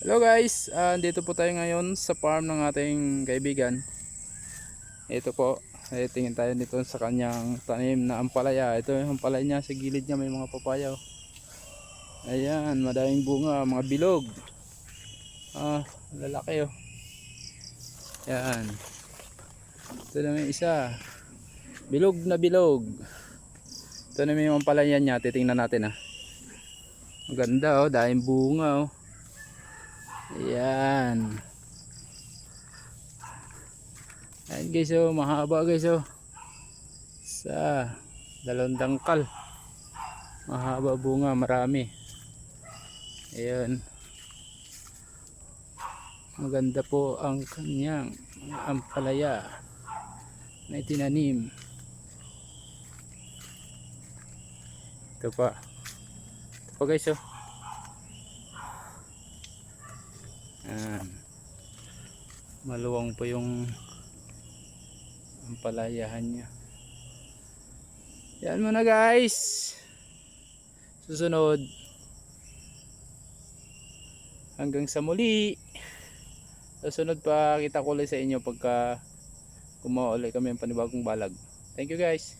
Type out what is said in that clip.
Hello guys, dito po tayo ngayon sa farm ng ating kaibigan. Ito po, tingin tayo dito sa kanyang tanim na ampalaya. Ito yung ampalaya niya, sa gilid niya may mga papaya. Ayan, madaming bunga, mga bilog. Lalaki oh. Ayan. Ito na may isa. Bilog na bilog. Ito na may ampalaya niya, titingnan natin ah. Maganda oh, daming bunga oh. Ayan. Ayan guys oh, mahaba guys oh. Sa dalawang dangkal. Mahaba bunga, marami. Ayan. Maganda po ang kanyang ampalaya na itinanim. Ito pa. Ito pa guys oh. Ayan. Maluwang po yung ampalayahan niya. Yan muna guys. Susunod. Hanggang sa muli. Susunod pa kita ko ulit sa inyo pagka gumawa ulit kami ng panibagong balag. Thank you guys.